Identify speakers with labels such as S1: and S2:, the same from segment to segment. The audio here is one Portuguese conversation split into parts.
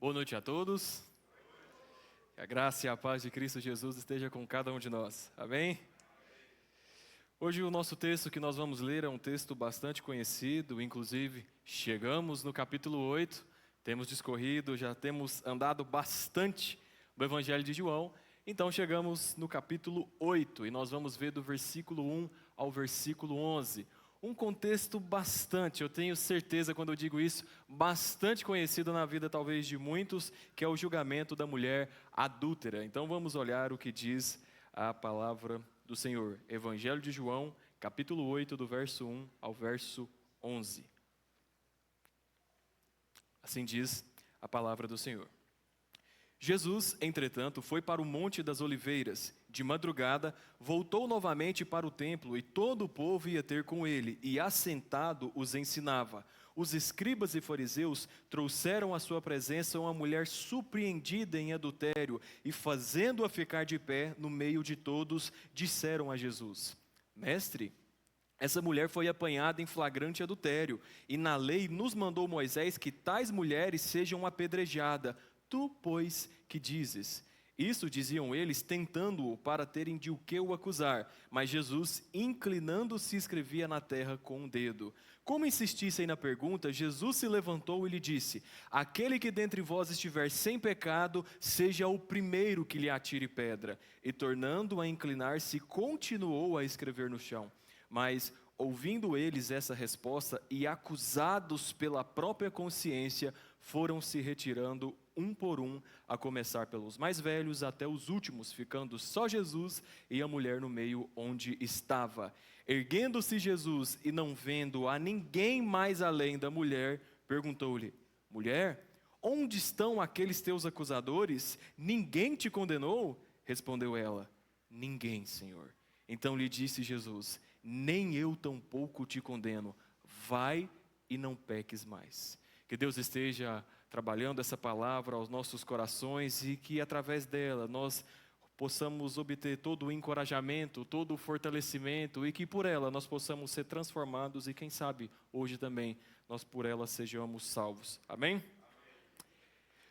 S1: Boa noite a todos. Que a graça e a paz de Cristo Jesus esteja com cada um de nós. Amém? Hoje o nosso texto que nós vamos ler é um texto bastante conhecido, inclusive chegamos no capítulo 8, temos discorrido, já temos andado bastante no Evangelho de João, então chegamos no capítulo 8 e nós vamos ver do versículo 1 ao versículo 11. Um contexto bastante, eu tenho certeza quando eu digo isso, bastante conhecido na vida talvez de muitos, que é o julgamento da mulher adúltera. Então vamos olhar o que diz a palavra do Senhor. Evangelho de João, capítulo 8, do verso 1 ao verso 11. Assim diz a palavra do Senhor. Jesus, entretanto, foi para o Monte das Oliveiras. De madrugada, voltou novamente para o templo e todo o povo ia ter com ele, e assentado os ensinava. Os escribas e fariseus trouxeram à sua presença uma mulher surpreendida em adultério e, fazendo-a ficar de pé no meio de todos, disseram a Jesus: Mestre, essa mulher foi apanhada em flagrante adultério, e na lei nos mandou Moisés que tais mulheres sejam apedrejadas. Tu, pois, que dizes? Isso diziam eles, tentando-o para terem de o que o acusar. Mas Jesus, inclinando-se, escrevia na terra com um dedo. Como insistissem na pergunta, Jesus se levantou e lhe disse: Aquele que dentre vós estiver sem pecado, seja o primeiro que lhe atire pedra. E tornando a inclinar-se, continuou a escrever no chão. Mas, ouvindo eles essa resposta e acusados pela própria consciência, foram se retirando um por um, a começar pelos mais velhos até os últimos, ficando só Jesus e a mulher no meio onde estava. Erguendo-se Jesus e não vendo a ninguém mais além da mulher, perguntou-lhe: Mulher, onde estão aqueles teus acusadores? Ninguém te condenou? Respondeu ela: Ninguém, Senhor. Então lhe disse Jesus: Nem eu tampouco te condeno. Vai e não peques mais. Que Deus esteja trabalhando essa palavra aos nossos corações e que através dela nós possamos obter todo o encorajamento, todo o fortalecimento e que por ela nós possamos ser transformados e quem sabe hoje também nós por ela sejamos salvos. Amém?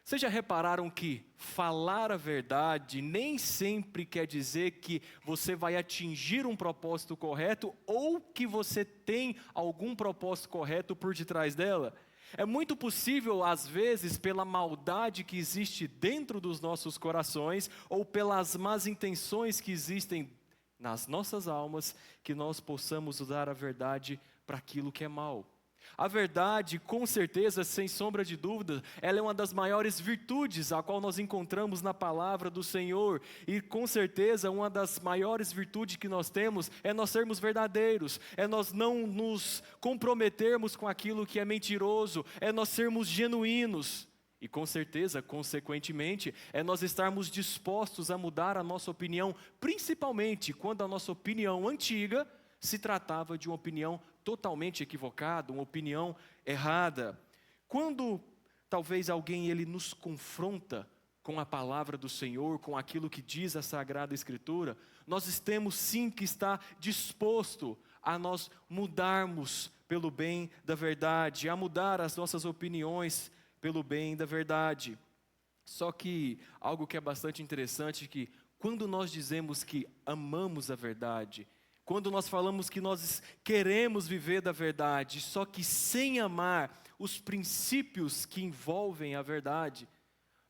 S1: Vocês já repararam que falar a verdade nem sempre quer dizer que você vai atingir um propósito correto ou que você tem algum propósito correto por detrás dela? É muito possível, às vezes, pela maldade que existe dentro dos nossos corações ou pelas más intenções que existem nas nossas almas, que nós possamos usar a verdade para aquilo que é mal. A verdade, com certeza, sem sombra de dúvida, ela é uma das maiores virtudes a qual nós encontramos na palavra do Senhor. E com certeza, uma das maiores virtudes que nós temos é nós sermos verdadeiros, é nós não nos comprometermos com aquilo que é mentiroso, é nós sermos genuínos. E com certeza, consequentemente, é nós estarmos dispostos a mudar a nossa opinião, principalmente quando a nossa opinião antiga se tratava de uma opinião totalmente equivocada, uma opinião errada. Quando talvez alguém ele nos confronta com a palavra do Senhor, com aquilo que diz a Sagrada Escritura, nós temos sim que estar disposto a nós mudarmos pelo bem da verdade, a mudar as nossas opiniões pelo bem da verdade. Só que algo que é bastante interessante é que quando nós dizemos que amamos a verdade, quando nós falamos que nós queremos viver da verdade, só que sem amar os princípios que envolvem a verdade,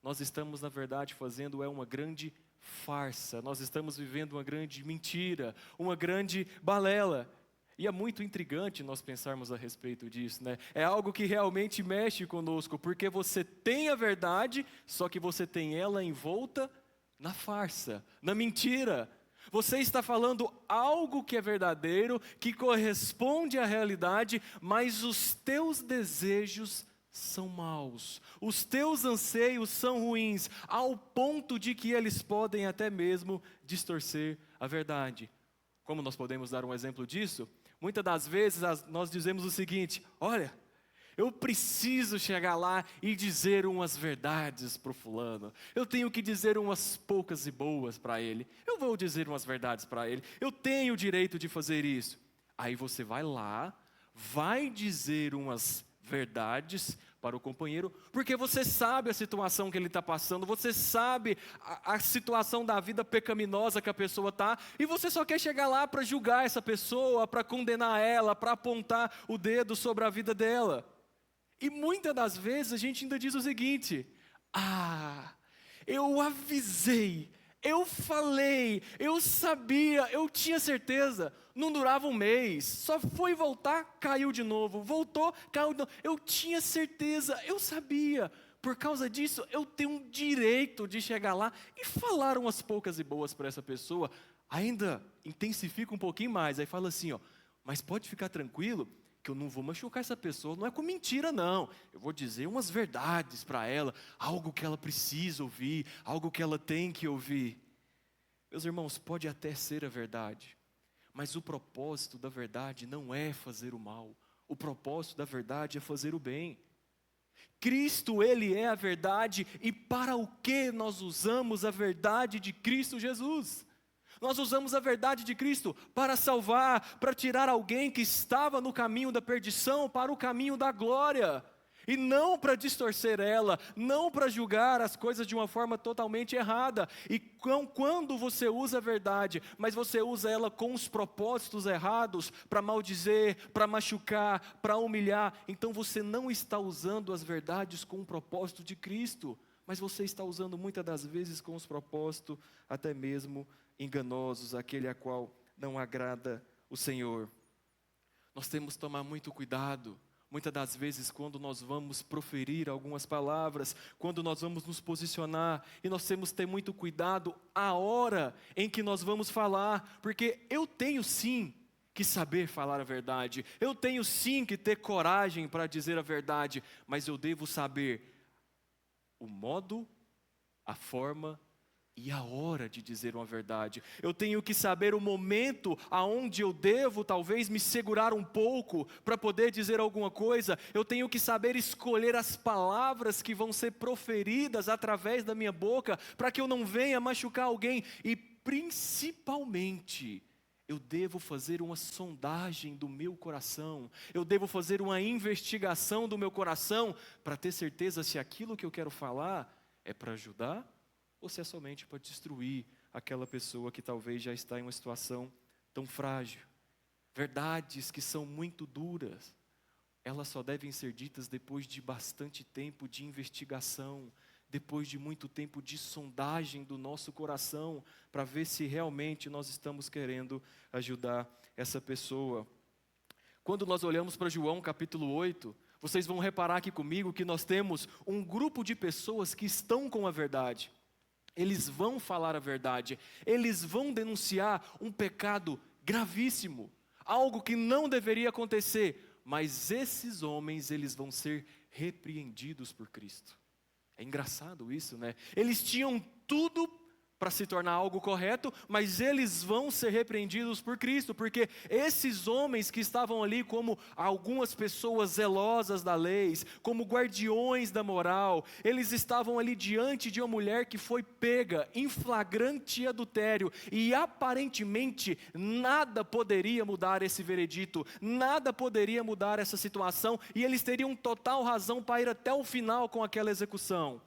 S1: nós estamos, na verdade, fazendo uma grande farsa, nós estamos vivendo uma grande mentira, uma grande balela. E é muito intrigante nós pensarmos a respeito disso, né? É algo que realmente mexe conosco, porque você tem a verdade, só que você tem ela envolta na farsa, na mentira. Você está falando algo que é verdadeiro, que corresponde à realidade, mas os teus desejos são maus, os teus anseios são ruins, ao ponto de que eles podem até mesmo distorcer a verdade. Como nós podemos dar um exemplo disso? Muitas das vezes nós dizemos o seguinte: olha, eu preciso chegar lá e dizer umas verdades para o fulano. Eu tenho que dizer umas poucas e boas para ele. Eu vou dizer umas verdades para ele. Eu tenho o direito de fazer isso. Aí você vai lá, vai dizer umas verdades para o companheiro, porque você sabe a situação que ele está passando, você sabe a situação da vida pecaminosa que a pessoa está, e você só quer chegar lá para julgar essa pessoa, para condenar ela, para apontar o dedo sobre a vida dela. E muitas das vezes a gente ainda diz o seguinte: eu avisei, eu falei, eu sabia, eu tinha certeza. Não durava um mês, só foi voltar, caiu de novo, voltou, caiu de novo. Eu tinha certeza, eu sabia. Por causa disso, eu tenho um direito de chegar lá e falar umas poucas e boas para essa pessoa. Ainda intensifica um pouquinho mais, aí fala assim, mas pode ficar tranquilo, que eu não vou machucar essa pessoa, não é com mentira não. Eu vou dizer umas verdades para ela, algo que ela precisa ouvir, algo que ela tem que ouvir. Meus irmãos, pode até ser a verdade, mas o propósito da verdade não é fazer o mal. O propósito da verdade é fazer o bem. Cristo, Ele é a verdade, e para o que nós usamos a verdade de Cristo Jesus? Nós usamos a verdade de Cristo para salvar, para tirar alguém que estava no caminho da perdição para o caminho da glória. E não para distorcer ela, não para julgar as coisas de uma forma totalmente errada. E quando você usa a verdade, mas você usa ela com os propósitos errados, para maldizer, para machucar, para humilhar, então você não está usando as verdades com o propósito de Cristo, mas você está usando muitas das vezes com os propósitos até mesmo enganosos, aquele a qual não agrada o Senhor. Nós temos que tomar muito cuidado. Muitas das vezes, quando nós vamos proferir algumas palavras, quando nós vamos nos posicionar, e nós temos que ter muito cuidado a hora em que nós vamos falar, porque eu tenho sim que saber falar a verdade, eu tenho sim que ter coragem para dizer a verdade, mas eu devo saber o modo, a forma e a hora de dizer uma verdade. Eu tenho que saber o momento aonde eu devo talvez me segurar um pouco para poder dizer alguma coisa. Eu tenho que saber escolher as palavras que vão ser proferidas através da minha boca, para que eu não venha machucar alguém. E principalmente, eu devo fazer uma sondagem do meu coração. Eu devo fazer uma investigação do meu coração para ter certeza se aquilo que eu quero falar é para ajudar ou se é somente para destruir aquela pessoa que talvez já está em uma situação tão frágil. Verdades que são muito duras, elas só devem ser ditas depois de bastante tempo de investigação, depois de muito tempo de sondagem do nosso coração, para ver se realmente nós estamos querendo ajudar essa pessoa. Quando nós olhamos para João capítulo 8, vocês vão reparar aqui comigo que nós temos um grupo de pessoas que estão com a verdade. Eles vão falar a verdade, eles vão denunciar um pecado gravíssimo, algo que não deveria acontecer, mas esses homens, eles vão ser repreendidos por Cristo. É engraçado isso, né? Eles tinham tudo para se tornar algo correto, mas eles vão ser repreendidos por Cristo, porque esses homens que estavam ali como algumas pessoas zelosas da lei, como guardiões da moral, eles estavam ali diante de uma mulher que foi pega em flagrante adultério, e aparentemente nada poderia mudar esse veredito, nada poderia mudar essa situação, e eles teriam total razão para ir até o final com aquela execução.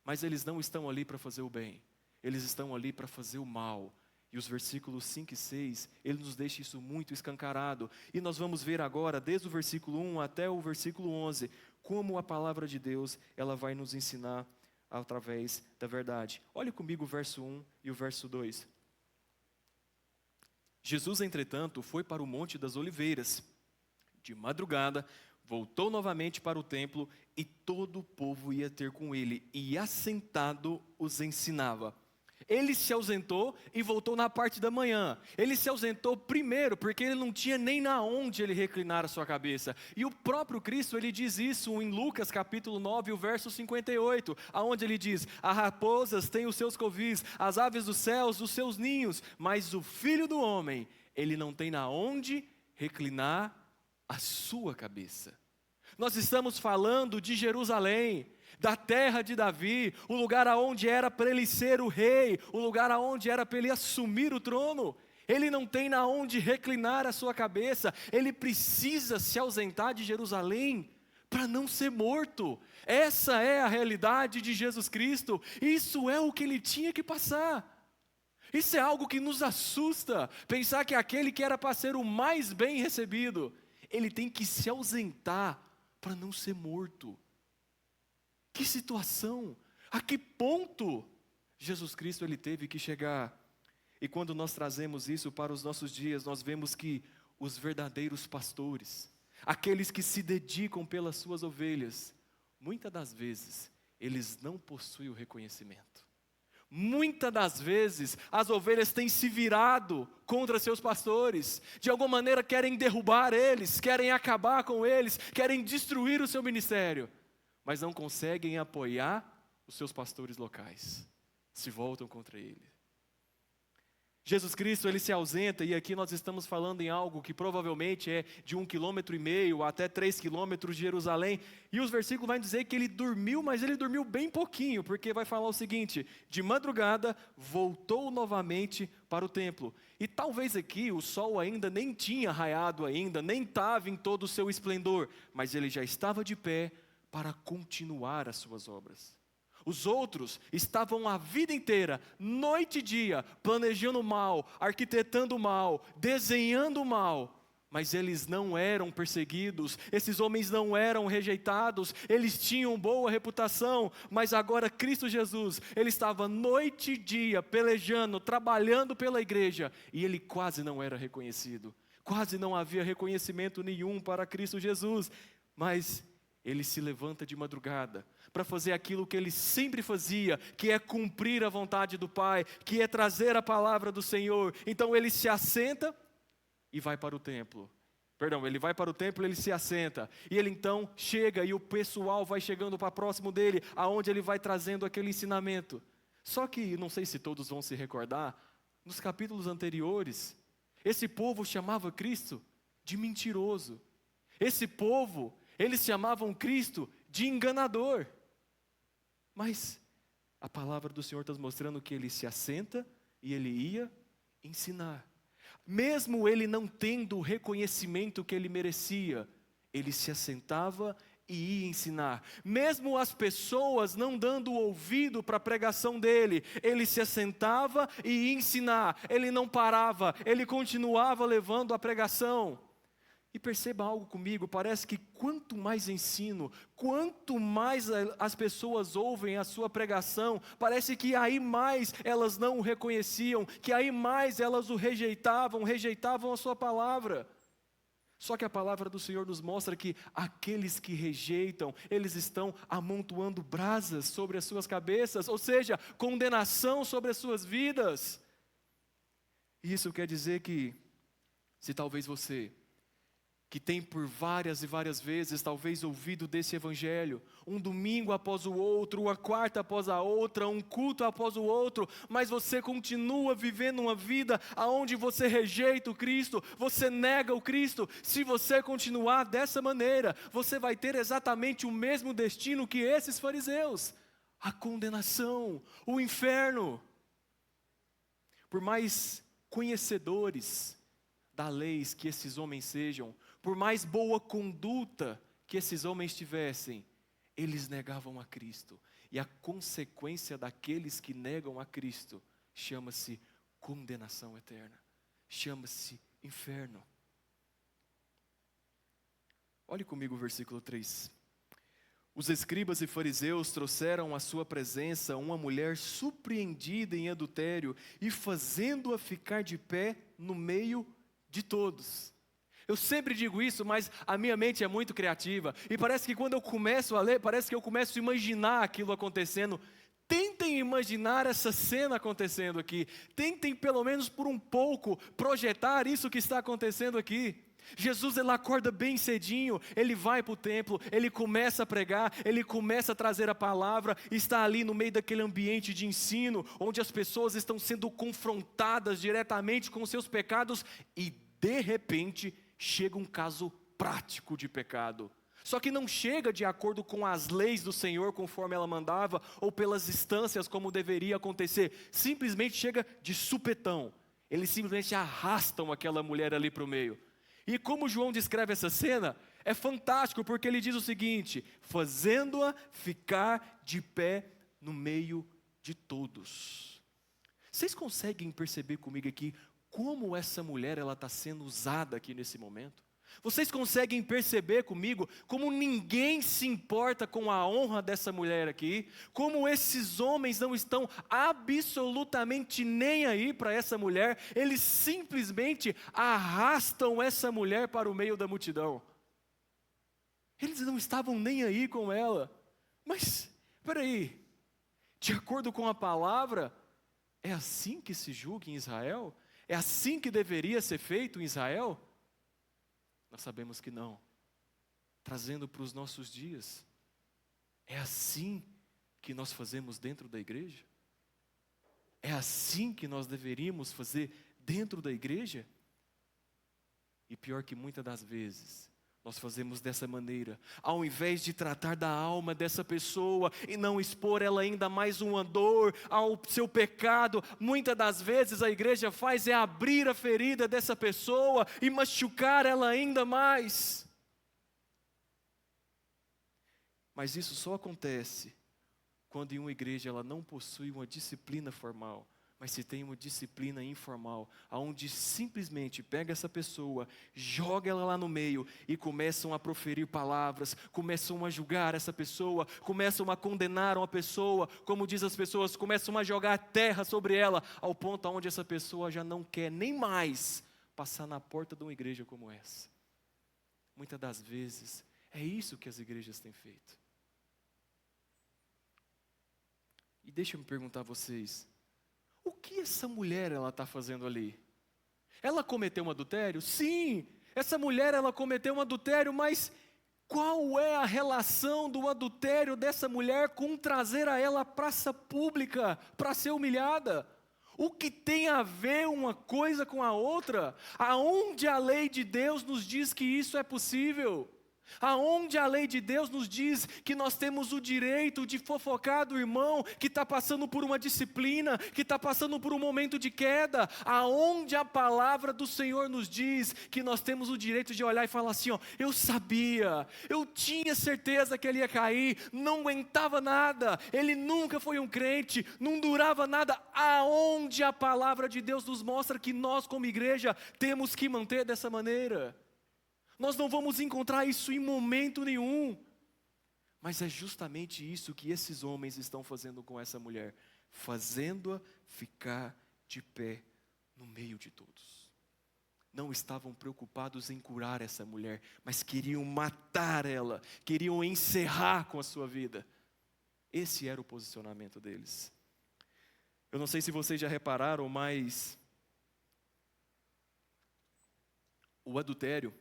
S1: Mas eles não estão ali para fazer o bem. Eles estão ali para fazer o mal. E os versículos 5 e 6, ele nos deixa isso muito escancarado. E nós vamos ver agora, desde o versículo 1 até o versículo 11, como a palavra de Deus, ela vai nos ensinar através da verdade. Olhe comigo o verso 1 e o verso 2. Jesus, entretanto, foi para o Monte das Oliveiras. De madrugada, voltou novamente para o templo, e todo o povo ia ter com ele, e assentado os ensinava. Ele se ausentou e voltou na parte da manhã. Ele se ausentou primeiro, porque ele não tinha nem na onde ele reclinar a sua cabeça. E o próprio Cristo, ele diz isso em Lucas capítulo 9, o verso 58, aonde ele diz: as raposas têm os seus covis, as aves dos céus os seus ninhos, mas o Filho do Homem, ele não tem na onde reclinar a sua cabeça. Nós estamos falando de Jerusalém, da terra de Davi, o lugar aonde era para ele ser o rei, o lugar aonde era para ele assumir o trono. ele não tem na onde reclinar a sua cabeça, ele precisa se ausentar de Jerusalém para não ser morto. Essa é a realidade de Jesus Cristo, isso é o que ele tinha que passar. Isso é algo que nos assusta, pensar que aquele que era para ser o mais bem recebido, ele tem que se ausentar para não ser morto. Que situação, a que ponto Jesus Cristo ele teve que chegar? E quando nós trazemos isso para os nossos dias, nós vemos que os verdadeiros pastores, aqueles que se dedicam pelas suas ovelhas, muitas das vezes, eles não possuem o reconhecimento. Muitas das vezes, as ovelhas têm se virado contra seus pastores, de alguma maneira querem derrubar eles, querem acabar com eles, querem destruir o seu ministério, mas não conseguem apoiar os seus pastores locais, se voltam contra ele. Jesus Cristo, ele se ausenta, e aqui nós estamos falando em algo que provavelmente é de 1,5 km até 3 km de Jerusalém, e os versículos vão dizer que ele dormiu, mas ele dormiu bem pouquinho, porque vai falar o seguinte: de madrugada voltou novamente para o templo. E talvez aqui o sol ainda nem tinha raiado ainda, nem estava em todo o seu esplendor, mas ele já estava de pé para continuar as suas obras. Os outros estavam a vida inteira, noite e dia, planejando mal, arquitetando mal, desenhando mal, mas eles não eram perseguidos, esses homens não eram rejeitados, eles tinham boa reputação, mas agora Cristo Jesus, ele estava noite e dia pelejando, trabalhando pela igreja, e ele quase não era reconhecido, quase não havia reconhecimento nenhum para Cristo Jesus, mas ele se levanta de madrugada para fazer aquilo que ele sempre fazia, que é cumprir a vontade do Pai, que é trazer a palavra do Senhor. Então ele se assenta e vai para o templo. Ele vai para o templo, ele se assenta. E ele então chega e o pessoal vai chegando para próximo dele, aonde ele vai trazendo aquele ensinamento. Só que, não sei se todos vão se recordar, nos capítulos anteriores, esse povo chamava Cristo de mentiroso. Esse povo, eles chamavam Cristo de enganador. Mas a palavra do Senhor está mostrando que ele se assenta e ele ia ensinar. Mesmo ele não tendo o reconhecimento que ele merecia, ele se assentava e ia ensinar. Mesmo as pessoas não dando ouvido para a pregação dele, ele se assentava e ia ensinar. Ele não parava, ele continuava levando a pregação. E perceba algo comigo, parece que quanto mais ensino, quanto mais as pessoas ouvem a sua pregação, parece que aí mais elas não o reconheciam, que aí mais elas o rejeitavam a sua palavra. Só que a palavra do Senhor nos mostra que aqueles que rejeitam, eles estão amontoando brasas sobre as suas cabeças, ou seja, condenação sobre as suas vidas. Isso quer dizer que, se talvez você que tem por várias e várias vezes talvez ouvido desse evangelho, um domingo após o outro, uma quarta após a outra, um culto após o outro, mas você continua vivendo uma vida onde você rejeita o Cristo, você nega o Cristo. Se você continuar dessa maneira, você vai ter exatamente o mesmo destino que esses fariseus: a condenação, o inferno. Por mais conhecedores da lei que esses homens sejam, por mais boa conduta que esses homens tivessem, eles negavam a Cristo. E a consequência daqueles que negam a Cristo chama-se condenação eterna, chama-se inferno. Olhe comigo o versículo 3. Os escribas e fariseus trouxeram à sua presença uma mulher surpreendida em adultério e fazendo-a ficar de pé no meio de todos. Eu sempre digo isso, mas a minha mente é muito criativa. E parece que quando eu começo a ler, parece que eu começo a imaginar aquilo acontecendo. Tentem imaginar essa cena acontecendo aqui. Tentem pelo menos por um pouco projetar isso que está acontecendo aqui. Jesus, ele acorda bem cedinho, ele vai para o templo, ele começa a pregar, ele começa a trazer a palavra, está ali no meio daquele ambiente de ensino, onde as pessoas estão sendo confrontadas diretamente com os seus pecados, e de repente chega um caso prático de pecado. Só que não chega de acordo com as leis do Senhor, conforme ela mandava, ou pelas instâncias como deveria acontecer. Simplesmente chega de supetão. Eles simplesmente arrastam aquela mulher ali para o meio. E como João descreve essa cena, é fantástico, porque ele diz o seguinte: fazendo-a ficar de pé no meio de todos. Vocês conseguem perceber comigo aqui como essa mulher está sendo usada aqui nesse momento? Vocês conseguem perceber comigo como ninguém se importa com a honra dessa mulher aqui? Como esses homens não estão absolutamente nem aí para essa mulher? Eles simplesmente arrastam essa mulher para o meio da multidão. Eles não estavam nem aí com ela. Mas, espera aí, de acordo com a palavra, é assim que se julga em Israel? É assim que deveria ser feito em Israel? Nós sabemos que não. Trazendo para os nossos dias, é assim que nós fazemos dentro da igreja? É assim que nós deveríamos fazer dentro da igreja? E pior que muitas das vezes, nós fazemos dessa maneira, ao invés de tratar da alma dessa pessoa e não expor ela ainda mais uma dor ao seu pecado, muitas das vezes a igreja faz é abrir a ferida dessa pessoa e machucar ela ainda mais. Mas isso só acontece quando em uma igreja ela não possui uma disciplina formal, mas se tem uma disciplina informal, onde simplesmente pega essa pessoa, joga ela lá no meio e começam a proferir palavras, começam a julgar essa pessoa, começam a condenar uma pessoa, como diz as pessoas, começam a jogar terra sobre ela, ao ponto onde essa pessoa já não quer nem mais passar na porta de uma igreja como essa. Muitas das vezes é isso que as igrejas têm feito. E deixa eu me perguntar a vocês, o que essa mulher está fazendo ali? Ela cometeu um adultério? Sim, essa mulher ela cometeu um adultério, mas qual é a relação do adultério dessa mulher com trazer a ela à praça pública para ser humilhada? O que tem a ver uma coisa com a outra? Aonde a lei de Deus nos diz que isso é possível? Aonde a lei de Deus nos diz que nós temos o direito de fofocar do irmão que está passando por uma disciplina, que está passando por um momento de queda? Aonde a palavra do Senhor nos diz que nós temos o direito de olhar e falar assim, ó, eu sabia, eu tinha certeza que ele ia cair, não aguentava nada, ele nunca foi um crente, não durava nada. Aonde a palavra de Deus nos mostra que nós como igreja temos que manter dessa maneira? Nós não vamos encontrar isso em momento nenhum. Mas é justamente isso que esses homens estão fazendo com essa mulher, fazendo-a ficar de pé no meio de todos. Não estavam preocupados em curar essa mulher, mas queriam matar ela, queriam encerrar com a sua vida. Esse era o posicionamento deles. Eu não sei se vocês já repararam, mas o adultério,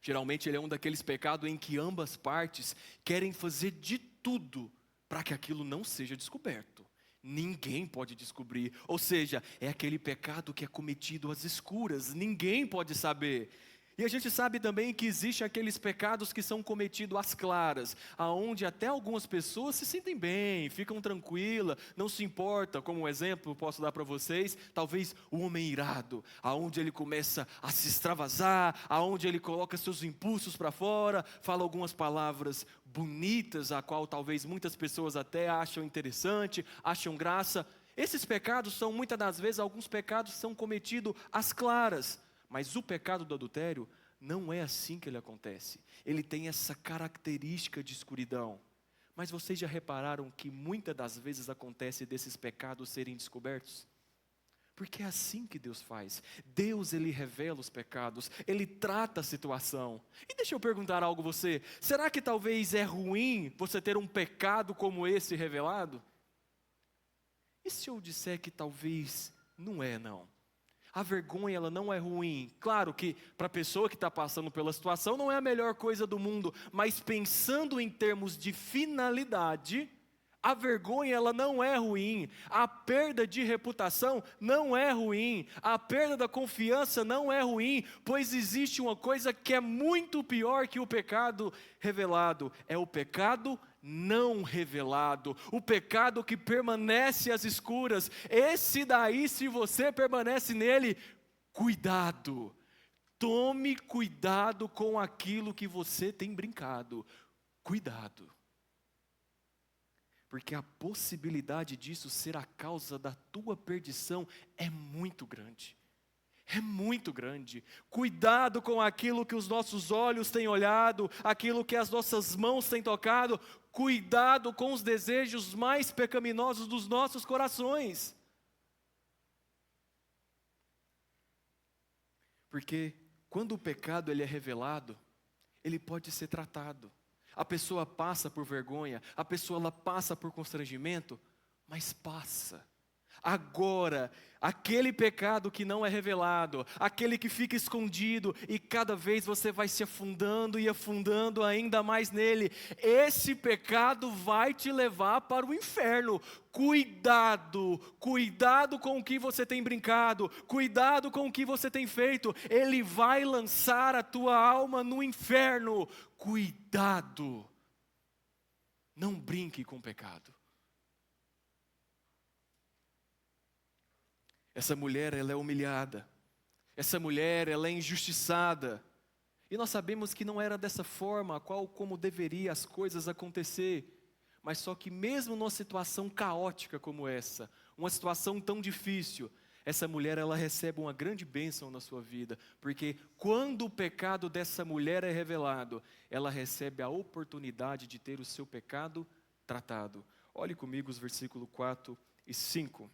S1: geralmente ele é um daqueles pecados em que ambas partes querem fazer de tudo para que aquilo não seja descoberto. Ninguém pode descobrir, ou seja, é aquele pecado que é cometido às escuras, ninguém pode saber. E a gente sabe também que existem aqueles pecados que são cometidos às claras, aonde até algumas pessoas se sentem bem, ficam tranquilas, não se importa. Como um exemplo, posso dar para vocês, talvez o homem irado, aonde ele começa a se extravasar, aonde ele coloca seus impulsos para fora, fala algumas palavras bonitas, a qual talvez muitas pessoas até acham interessante, acham graça. Esses pecados são muitas das vezes, alguns pecados são cometidos às claras. Mas o pecado do adultério não é assim que ele acontece. Ele tem essa característica de escuridão. Mas vocês já repararam que muitas das vezes acontece desses pecados serem descobertos? Porque é assim que Deus faz. Deus, Ele revela os pecados, Ele trata a situação. E deixa eu perguntar algo a você. Será que talvez é ruim você ter um pecado como esse revelado? E se eu disser que talvez não é, não? A vergonha, ela não é ruim. Claro que para a pessoa que está passando pela situação não é a melhor coisa do mundo, mas pensando em termos de finalidade, a vergonha, ela não é ruim. A perda de reputação não é ruim. A perda da confiança não é ruim, pois existe uma coisa que é muito pior que o pecado revelado, é o pecado não revelado, o pecado que permanece às escuras. Esse daí, se você permanece nele, cuidado. Tome cuidado com aquilo que você tem brincado. Cuidado. Porque a possibilidade disso ser a causa da tua perdição é muito grande. É muito grande. Cuidado com aquilo que os nossos olhos têm olhado, aquilo que as nossas mãos têm tocado. Cuidado com os desejos mais pecaminosos dos nossos corações. Porque quando o pecado ele é revelado, ele pode ser tratado. A pessoa passa por vergonha, a pessoa ela passa por constrangimento, mas passa. Agora, aquele pecado que não é revelado, aquele que fica escondido e cada vez você vai se afundando e afundando ainda mais nele, esse pecado vai te levar para o inferno. Cuidado, cuidado com o que você tem brincado, cuidado com o que você tem feito, ele vai lançar a tua alma no inferno. Cuidado, não brinque com o pecado. Essa mulher, ela é humilhada. Essa mulher, ela é injustiçada. E nós sabemos que não era dessa forma, como deveria as coisas acontecer. Mas só que mesmo numa situação caótica como essa, uma situação tão difícil, essa mulher, ela recebe uma grande bênção na sua vida. Porque quando o pecado dessa mulher é revelado, ela recebe a oportunidade de ter o seu pecado tratado. Olhe comigo os versículos 4 e 5.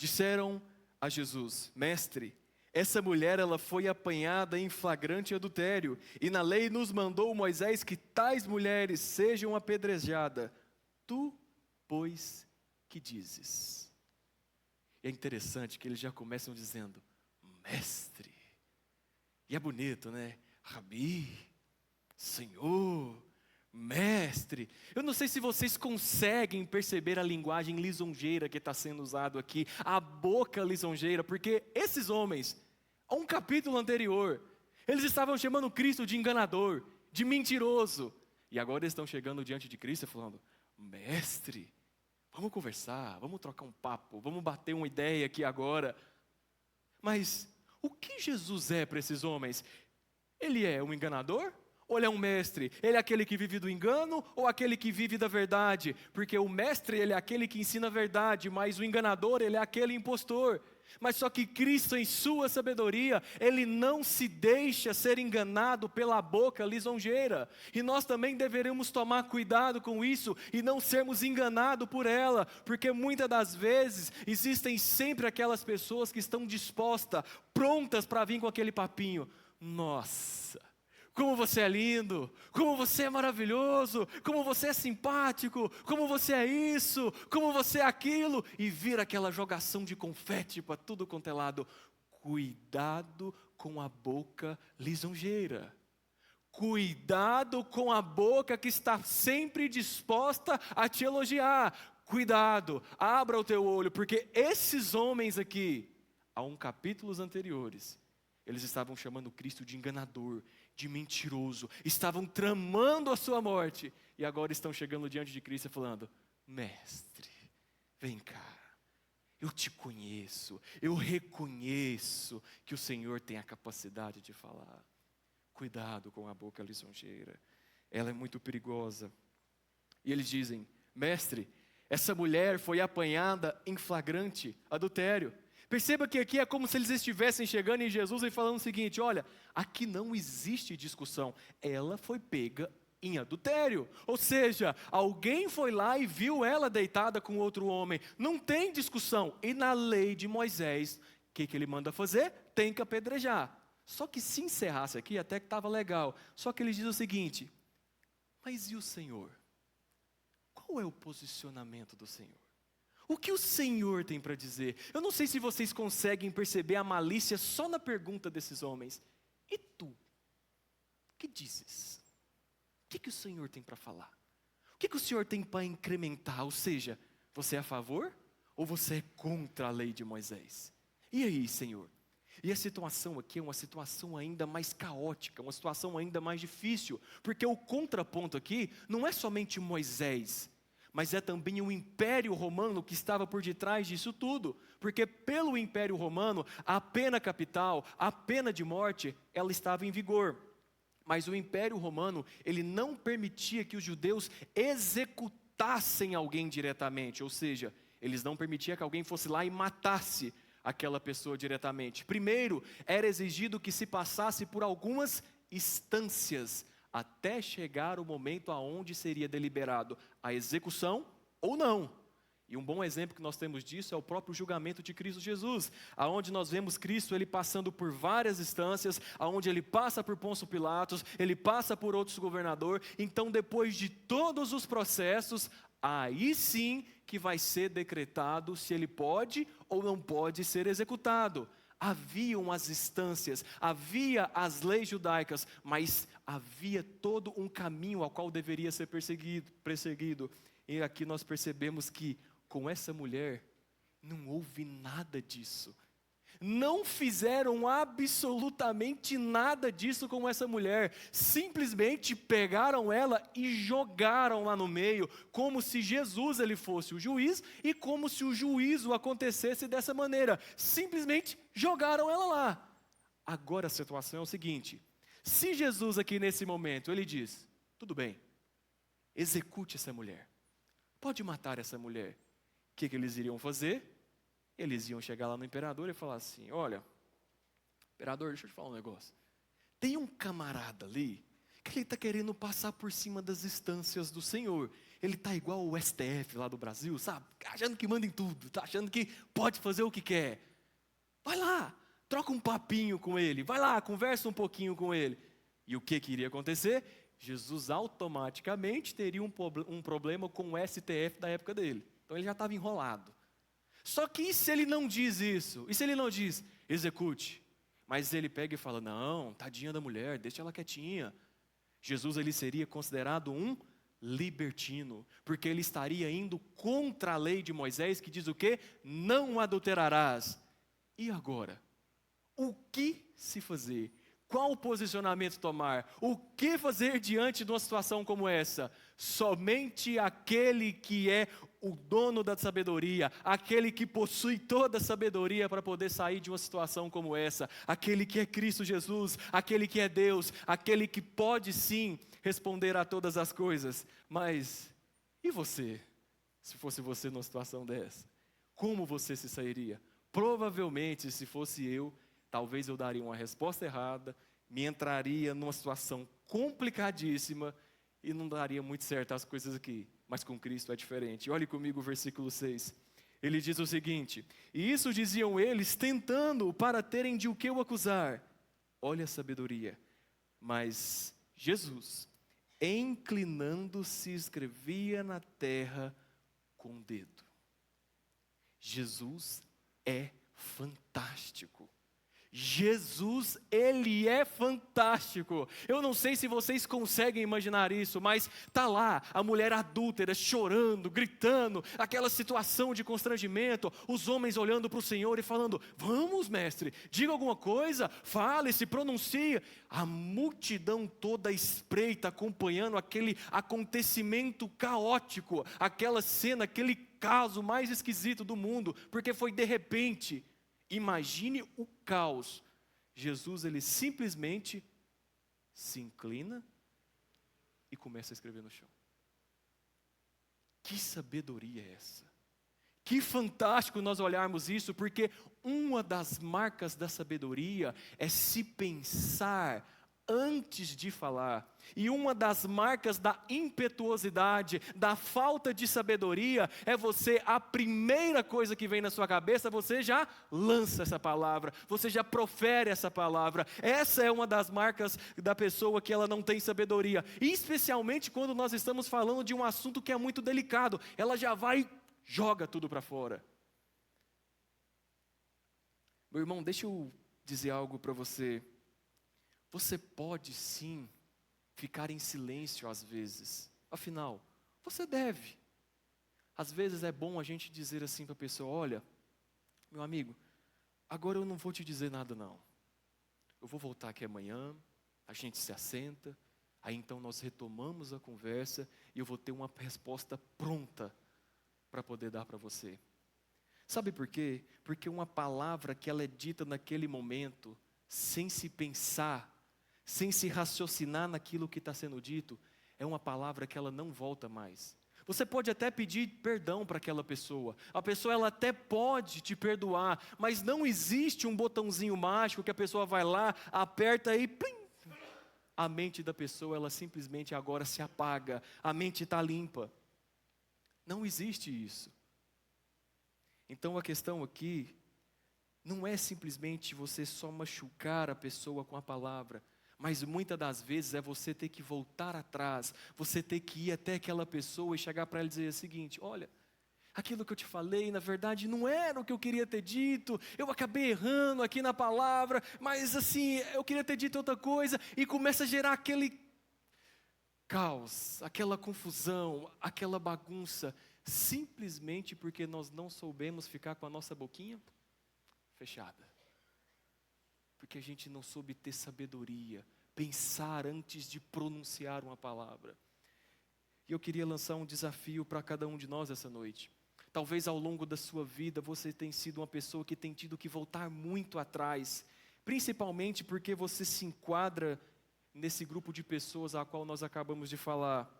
S1: Disseram a Jesus: Mestre, essa mulher ela foi apanhada em flagrante adultério, e na lei nos mandou Moisés que tais mulheres sejam apedrejadas. Tu, pois, que dizes? E é interessante que eles já começam dizendo, mestre. E é bonito, né? Rabi, Senhor, mestre. Eu não sei se vocês conseguem perceber a linguagem lisonjeira que está sendo usado aqui, a boca lisonjeira, porque esses homens, a um capítulo anterior, eles estavam chamando Cristo de enganador, de mentiroso, e agora eles estão chegando diante de Cristo e falando, mestre, vamos conversar, vamos trocar um papo, vamos bater uma ideia aqui agora. Mas o que Jesus é para esses homens? Ele é um enganador? Ou ele é um mestre? Ele é aquele que vive do engano ou aquele que vive da verdade? Porque o mestre, ele é aquele que ensina a verdade, mas o enganador, ele é aquele impostor. Mas só que Cristo, em sua sabedoria, ele não se deixa ser enganado pela boca lisonjeira. E nós também deveremos tomar cuidado com isso e não sermos enganados por ela, porque muitas das vezes existem sempre aquelas pessoas que estão dispostas, prontas para vir com aquele papinho. Nossa, como você é lindo, como você é maravilhoso, como você é simpático, como você é isso, como você é aquilo, e vira aquela jogação de confete para tudo quanto é lado. Cuidado com a boca lisonjeira. Cuidado com a boca que está sempre disposta a te elogiar. Cuidado, abra o teu olho, porque esses homens aqui, há capítulos anteriores, eles estavam chamando Cristo de enganador, de mentiroso, estavam tramando a sua morte, e agora estão chegando diante de Cristo e falando, mestre, vem cá, eu te conheço, eu reconheço que o Senhor tem a capacidade de falar. Cuidado com a boca lisonjeira, ela é muito perigosa. E eles dizem, mestre, essa mulher foi apanhada em flagrante adultério. Perceba que aqui é como se eles estivessem chegando em Jesus e falando o seguinte, olha, aqui não existe discussão, ela foi pega em adultério. Ou seja, alguém foi lá e viu ela deitada com outro homem, não tem discussão. E na lei de Moisés, o que ele manda fazer? Tem que apedrejar. Só que se encerrasse aqui, até que estava legal. Só que ele diz o seguinte, mas e o Senhor? Qual é o posicionamento do Senhor? O que o Senhor tem para dizer? Eu não sei se vocês conseguem perceber a malícia só na pergunta desses homens. E tu? Que dizes? O que o Senhor tem para falar? O que o Senhor tem para incrementar? Ou seja, você é a favor ou você é contra a lei de Moisés? E aí, Senhor? E a situação aqui é uma situação ainda mais caótica, uma situação ainda mais difícil, porque o contraponto aqui não é somente Moisés, mas é também o Império Romano que estava por detrás disso tudo, porque pelo Império Romano, a pena capital, a pena de morte, ela estava em vigor. Mas o Império Romano, ele não permitia que os judeus executassem alguém diretamente, ou seja, eles não permitiam que alguém fosse lá e matasse aquela pessoa diretamente. Primeiro, era exigido que se passasse por algumas instâncias, até chegar o momento aonde seria deliberado a execução ou não. E um bom exemplo que nós temos disso é o próprio julgamento de Cristo Jesus, aonde nós vemos Cristo ele passando por várias instâncias, aonde ele passa por Pôncio Pilatos, ele passa por outros governadores. Então, depois de todos os processos, aí sim que vai ser decretado se ele pode ou não pode ser executado. Haviam as instâncias, havia as leis judaicas, mas havia todo um caminho ao qual deveria ser perseguido. E aqui nós percebemos que com essa mulher não houve nada disso. Não fizeram absolutamente nada disso com essa mulher. Simplesmente pegaram ela e jogaram lá no meio, como se Jesus ele fosse o juiz e como se o juízo acontecesse dessa maneira. Simplesmente jogaram ela lá. Agora a situação é o seguinte: se Jesus aqui nesse momento ele diz, tudo bem, execute essa mulher, pode matar essa mulher. O que eles iriam fazer? Eles iam chegar lá no imperador e falar assim, olha, imperador, deixa eu te falar um negócio. Tem um camarada ali, que ele está querendo passar por cima das instâncias do Senhor. Ele está igual o STF lá do Brasil, sabe? Achando que manda em tudo, está achando que pode fazer o que quer. Vai lá, troca um papinho com ele, vai lá, conversa um pouquinho com ele. E o que iria acontecer? Jesus automaticamente teria um problema com o STF da época dele. Então ele já estava enrolado. Só que e se ele não diz isso? E se ele não diz, execute? Mas ele pega e fala, não, tadinha da mulher, deixa ela quietinha. Jesus ele seria considerado um libertino, porque ele estaria indo contra a lei de Moisés, que diz o quê? Não adulterarás. E agora? O que se fazer? Qual posicionamento tomar? O que fazer diante de uma situação como essa? Somente aquele que é o dono da sabedoria, aquele que possui toda a sabedoria para poder sair de uma situação como essa, aquele que é Cristo Jesus, aquele que é Deus, aquele que pode sim responder a todas as coisas. Mas, e você? Se fosse você numa situação dessa, como você se sairia? Provavelmente, se fosse eu, talvez eu daria uma resposta errada, me entraria numa situação complicadíssima e não daria muito certo as coisas aqui. Mas com Cristo é diferente. Olhe comigo o versículo 6. Ele diz o seguinte: e isso diziam eles, tentando para terem de o que o acusar. Olha a sabedoria. Mas Jesus, inclinando-se, escrevia na terra com o dedo. Jesus é fantástico. Jesus, ele é fantástico. Eu não sei se vocês conseguem imaginar isso, mas tá lá a mulher adúltera chorando, gritando, aquela situação de constrangimento, os homens olhando para o Senhor e falando, vamos mestre, diga alguma coisa, fale, se pronuncie. A multidão toda espreita, acompanhando aquele acontecimento caótico, aquela cena, aquele caso mais esquisito do mundo, porque foi de repente. Imagine o caos. Jesus, ele simplesmente se inclina e começa a escrever no chão. Que sabedoria é essa? Que fantástico nós olharmos isso, porque uma das marcas da sabedoria é se pensar antes de falar. E uma das marcas da impetuosidade, da falta de sabedoria, é você, a primeira coisa que vem na sua cabeça, você já lança essa palavra, você já profere essa palavra. Essa é uma das marcas da pessoa que ela não tem sabedoria. E especialmente quando nós estamos falando de um assunto que é muito delicado, ela já vai e joga tudo para fora. Meu irmão, deixa eu dizer algo para você. Você pode sim ficar em silêncio às vezes. Afinal, você deve. Às vezes é bom a gente dizer assim para a pessoa, olha, meu amigo, agora eu não vou te dizer nada não. Eu vou voltar aqui amanhã, a gente se assenta, aí então nós retomamos a conversa e eu vou ter uma resposta pronta para poder dar para você. Sabe por quê? Porque uma palavra que ela é dita naquele momento, sem se pensar, sem se raciocinar naquilo que está sendo dito, é uma palavra que ela não volta mais. Você pode até pedir perdão para aquela pessoa. A pessoa ela até pode te perdoar, mas não existe um botãozinho mágico que a pessoa vai lá, aperta e plim, a mente da pessoa ela simplesmente agora se apaga, a mente está limpa. Não existe isso. Então a questão aqui não é simplesmente você só machucar a pessoa com a palavra, mas muitas das vezes é você ter que voltar atrás, você ter que ir até aquela pessoa e chegar para ela e dizer o seguinte: olha, aquilo que eu te falei, na verdade, não era o que eu queria ter dito, eu acabei errando aqui na palavra, mas assim, eu queria ter dito outra coisa, e começa a gerar aquele caos, aquela confusão, aquela bagunça, simplesmente porque nós não soubemos ficar com a nossa boquinha fechada. Porque a gente não soube ter sabedoria, pensar antes de pronunciar uma palavra. E eu queria lançar um desafio para cada um de nós essa noite. Talvez ao longo da sua vida você tenha sido uma pessoa que tem tido que voltar muito atrás, principalmente porque você se enquadra nesse grupo de pessoas a qual nós acabamos de falar.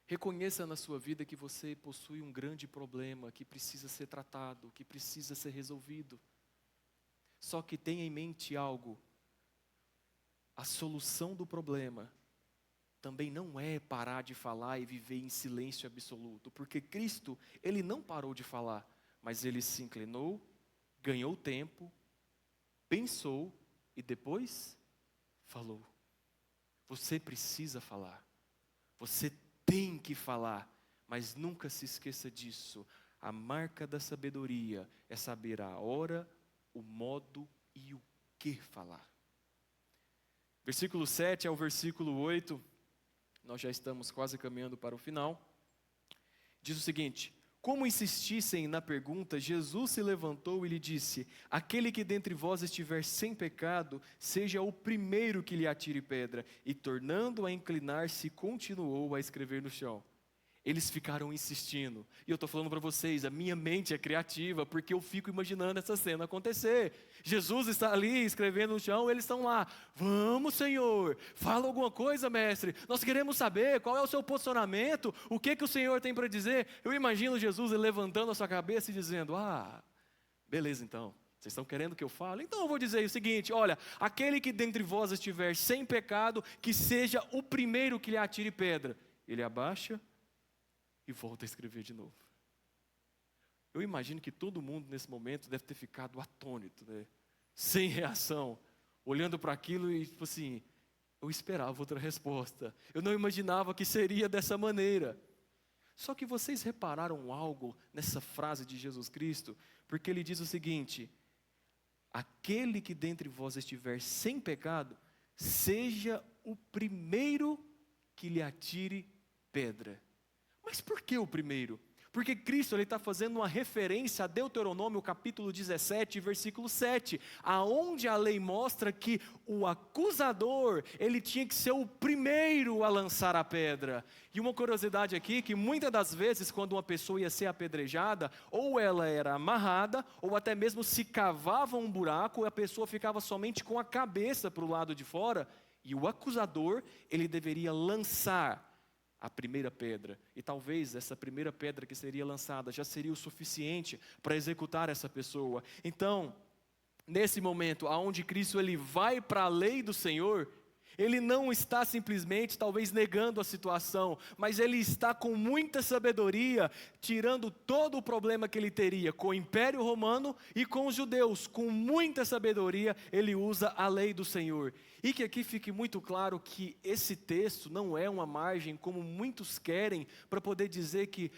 S1: Reconheça na sua vida que você possui um grande problema que precisa ser tratado, que precisa ser resolvido. Só que tenha em mente algo: a solução do problema também não é parar de falar e viver em silêncio absoluto, porque Cristo, Ele não parou de falar, mas Ele se inclinou, ganhou tempo, pensou e depois falou. Você precisa falar, você tem que falar, mas nunca se esqueça disso. A marca da sabedoria é saber a hora, o modo e o que falar. Versículo 7 ao versículo 8, nós já estamos quase caminhando para o final. Diz o seguinte: como insistissem na pergunta, Jesus se levantou e lhe disse: aquele que dentre vós estiver sem pecado, seja o primeiro que lhe atire pedra. E tornando a inclinar-se, continuou a escrever no chão. Eles ficaram insistindo, e eu estou falando para vocês, a minha mente é criativa, porque eu fico imaginando essa cena acontecer. Jesus está ali escrevendo no chão, eles estão lá: vamos, Senhor, fala alguma coisa, mestre, nós queremos saber qual é o seu posicionamento, o que o Senhor tem para dizer. Eu imagino Jesus levantando a sua cabeça e dizendo: beleza então, vocês estão querendo que eu fale? Então eu vou dizer o seguinte: olha, aquele que dentre vós estiver sem pecado, que seja o primeiro que lhe atire pedra. Ele abaixa e volta a escrever de novo. Eu imagino que todo mundo nesse momento deve ter ficado atônito, né? Sem reação, olhando para aquilo e tipo assim, eu esperava outra resposta. Eu não imaginava que seria dessa maneira. Só que vocês repararam algo nessa frase de Jesus Cristo? Porque ele diz o seguinte: aquele que dentre vós estiver sem pecado, seja o primeiro que lhe atire pedra. Mas por que o primeiro? Porque Cristo está fazendo uma referência a Deuteronômio capítulo 17, versículo 7, aonde a lei mostra que o acusador, ele tinha que ser o primeiro a lançar a pedra. E uma curiosidade aqui, que muitas das vezes quando uma pessoa ia ser apedrejada, ou ela era amarrada, ou até mesmo se cavava um buraco, e a pessoa ficava somente com a cabeça para o lado de fora, e o acusador, ele deveria lançar a primeira pedra, e talvez essa primeira pedra que seria lançada já seria o suficiente para executar essa pessoa. Então, nesse momento, aonde Cristo ele vai para a lei do Senhor, ele não está simplesmente talvez negando a situação, mas ele está com muita sabedoria, tirando todo o problema que ele teria com o Império Romano e com os judeus. Com muita sabedoria ele usa a lei do Senhor. E que aqui fique muito claro que esse texto não é uma margem como muitos querem para poder dizer que,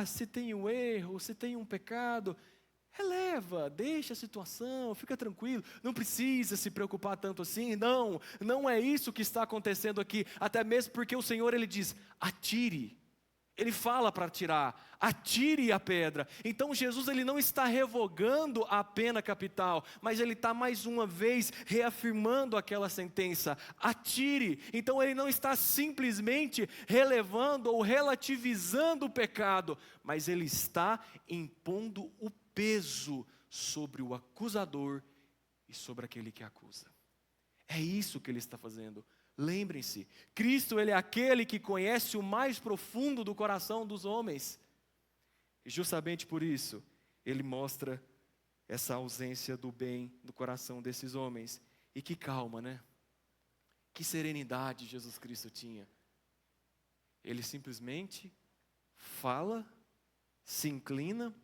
S1: se tem um erro, se tem um pecado, releva, deixa a situação, fica tranquilo, não precisa se preocupar tanto assim. Não é isso que está acontecendo aqui, até mesmo porque o Senhor ele diz: atire, Ele fala para tirar, atire a pedra. Então Jesus ele não está revogando a pena capital, mas ele está mais uma vez reafirmando aquela sentença, atire. Então ele não está simplesmente relevando ou relativizando o pecado, mas ele está impondo o peso sobre o acusador e sobre aquele que acusa. É isso que ele está fazendo. Lembrem-se, Cristo ele é aquele que conhece o mais profundo do coração dos homens. E justamente por isso, ele mostra essa ausência do bem no coração desses homens. E que calma, né? Que serenidade Jesus Cristo tinha. Ele simplesmente fala, se inclina